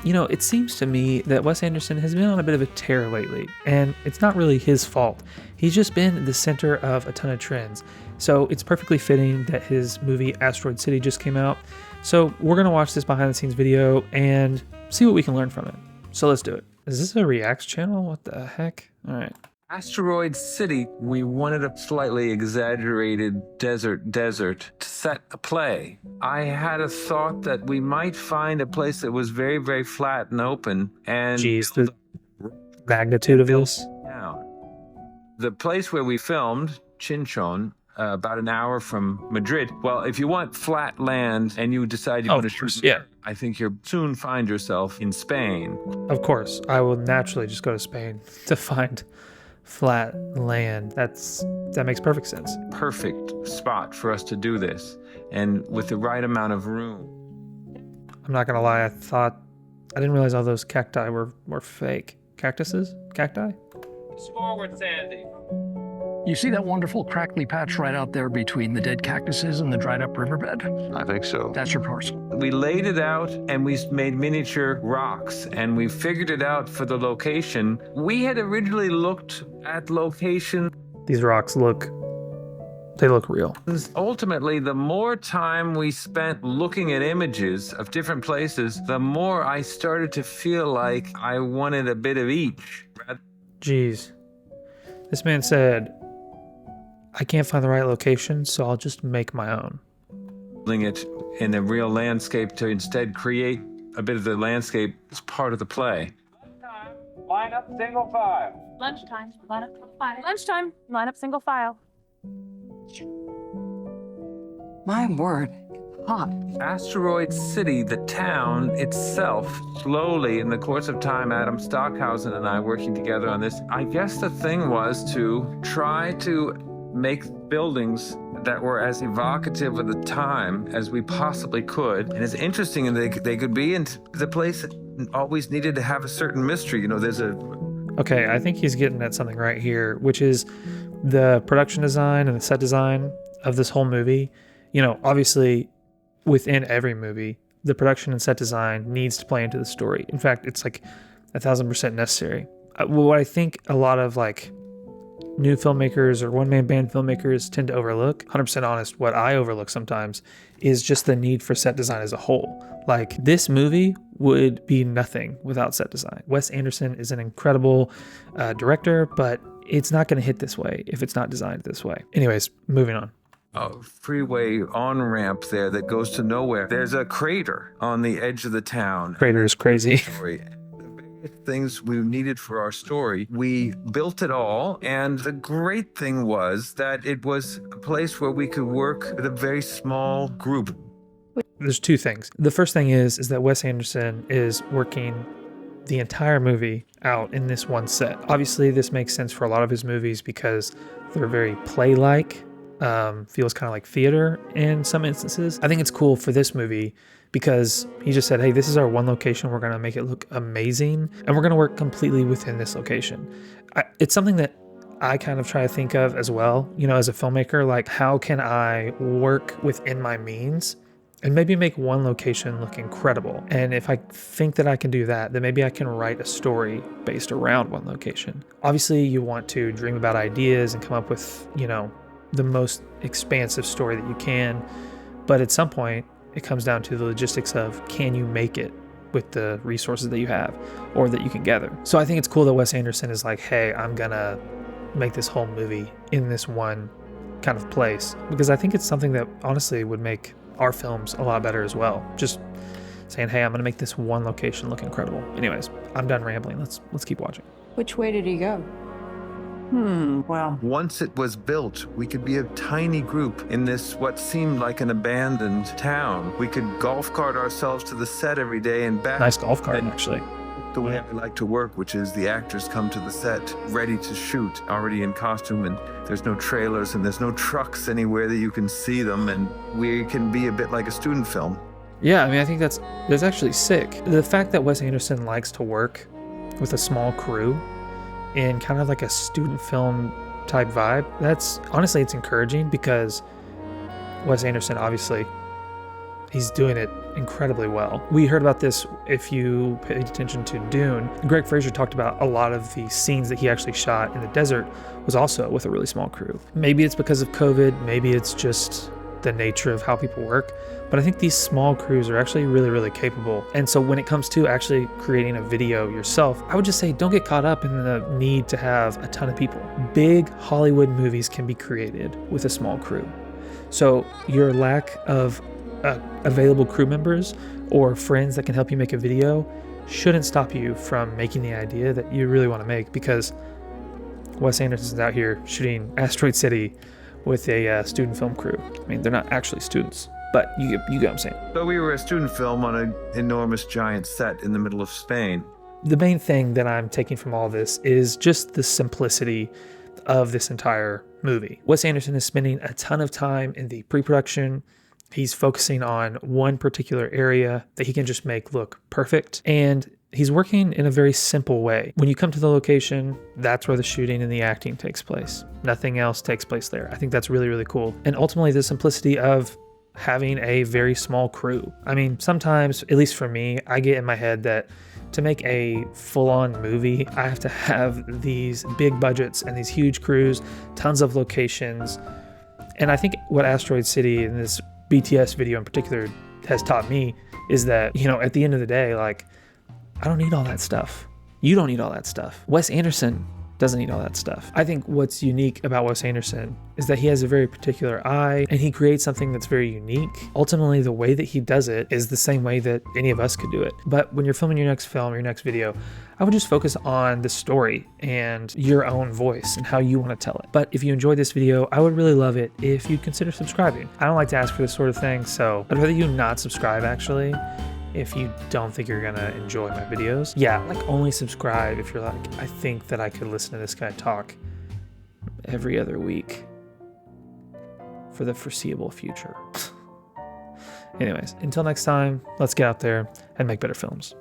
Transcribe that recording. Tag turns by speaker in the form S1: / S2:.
S1: You know, it seems to me that Wes Anderson has been on a bit of a tear lately, and it's not really his fault. He's just been the center of a ton of trends. So it's perfectly fitting that his movie Asteroid City just came out. So we're going to watch this behind the scenes video and see what we can learn from it. So let's do it. Is this a reacts channel? What the heck? All right.
S2: Asteroid City, we wanted a slightly exaggerated desert to set a play. I had a thought that we might find a place that was very, very flat and open and
S1: Jeez, the magnitude of this.
S2: down. The place where we filmed, Chinchon, about an hour from Madrid. Well, if you want flat land and you decide you want to shoot, I think you'll soon find yourself in Spain.
S1: Of course, I will naturally just go to Spain to find flat land. That makes perfect sense.
S2: Perfect spot for us to do this, and with the right amount of room.
S1: I'm not gonna lie, I didn't realize all those cacti were fake. Cactuses? Cacti?
S2: Forward, Sandy.
S3: You see that wonderful crackly patch right out there between the dead cactuses and the dried up riverbed?
S4: I think so.
S3: That's your parcel.
S2: We laid it out and we made miniature rocks and we figured it out for the location. We had originally looked at location.
S1: These rocks look real.
S2: Ultimately, the more time we spent looking at images of different places, the more I started to feel like I wanted a bit of each.
S1: Jeez. This man said, I can't find the right location, so I'll just make my own.
S2: It in a real landscape to instead create a bit of the landscape as part of the play.
S5: Lunchtime, line up single file.
S6: Lunchtime, line up single file. Lunchtime, line up single file.
S7: My word, hot.
S2: Asteroid City, the town itself, slowly in the course of time, Adam Stockhausen and I working together on this, I guess the thing was to try to make buildings that were as evocative of the time as we possibly could, and as interesting as they could be, and the place always needed to have a certain mystery. You know,
S1: Okay, I think he's getting at something right here, which is the production design and the set design of this whole movie. You know, obviously, within every movie, the production and set design needs to play into the story. In fact, it's like 1,000% necessary. What I think a lot of like new filmmakers or one-man band filmmakers tend to overlook, 100% honest, what I overlook sometimes is just the need for set design as a whole. Like, this movie would be nothing without set design. Wes Anderson is an incredible director, but it's not going to hit this way if it's not designed this way. Anyways, moving on.
S2: a freeway on-ramp there that goes to nowhere. There's a crater on the edge of the town.
S1: Crater is crazy.
S2: Things we needed for our story. We built it all, and the great thing was that it was a place where we could work with a very small group.
S1: There's two things. The first thing is that Wes Anderson is working the entire movie out in this one set. Obviously, this makes sense for a lot of his movies because they're very play-like, feels kind of like theater in some instances. I think it's cool for this movie because he just said, hey, this is our one location. We're going to make it look amazing, and we're going to work completely within this location. It's something that I kind of try to think of as well, you know, as a filmmaker, like how can I work within my means and maybe make one location look incredible? And if I think that I can do that, then maybe I can write a story based around one location. Obviously, you want to dream about ideas and come up with, you know, the most expansive story that you can. But at some point, it comes down to the logistics of, can you make it with the resources that you have or that you can gather? So I think it's cool that Wes Anderson is like, hey, I'm gonna make this whole movie in this one kind of place, because I think it's something that honestly would make our films a lot better as well. Just saying, hey, I'm gonna make this one location look incredible. Anyways, I'm done rambling. Let's keep watching.
S7: Which way did he go?
S2: Well, once it was built, we could be a tiny group in this what seemed like an abandoned town. We could golf cart ourselves to the set every day and back.
S1: Nice golf cart, actually.
S2: The way I like to work, which is the actors come to the set ready to shoot, already in costume, and there's no trailers and there's no trucks anywhere that you can see them, and we can be a bit like a student film.
S1: Yeah, I mean, I think that's actually sick. The fact that Wes Anderson likes to work with a small crew in kind of like a student film type vibe, that's honestly, it's encouraging, because Wes Anderson, obviously, he's doing it incredibly well. We heard about this if you paid attention to Dune. Greg Fraser talked about a lot of the scenes that he actually shot in the desert was also with a really small crew. Maybe it's because of COVID, maybe it's just the nature of how people work, but I think these small crews are actually really, really capable. And so when it comes to actually creating a video yourself, I would just say don't get caught up in the need to have a ton of people. Big Hollywood movies can be created with a small crew. So your lack of available crew members or friends that can help you make a video shouldn't stop you from making the idea that you really want to make, because Wes Anderson's out here shooting Asteroid City with a student film crew. I mean, they're not actually students, but you get what I'm saying.
S2: So we were a student film on an enormous giant set in the middle of Spain.
S1: The main thing that I'm taking from all this is just the simplicity of this entire movie. Wes Anderson is spending a ton of time in the pre-production. He's focusing on one particular area that he can just make look perfect. And he's working in a very simple way. When you come to the location, that's where the shooting and the acting takes place. Nothing else takes place there. I think that's really, really cool. And ultimately, the simplicity of having a very small crew. I mean, sometimes, at least for me, I get in my head that to make a full-on movie, I have to have these big budgets and these huge crews, tons of locations. And I think what Asteroid City and this BTS video in particular has taught me is that, at the end of the day, like, I don't need all that stuff. You don't need all that stuff. Wes Anderson doesn't need all that stuff. I think what's unique about Wes Anderson is that he has a very particular eye and he creates something that's very unique. Ultimately, the way that he does it is the same way that any of us could do it. But when you're filming your next film, your next video, I would just focus on the story and your own voice and how you want to tell it. But if you enjoyed this video, I would really love it if you'd consider subscribing. I don't like to ask for this sort of thing, so I'd rather you not subscribe actually. If you don't think you're gonna enjoy my videos. Yeah, like only subscribe if you're like, I think that I could listen to this guy talk every other week for the foreseeable future. Anyways, until next time, let's get out there and make better films.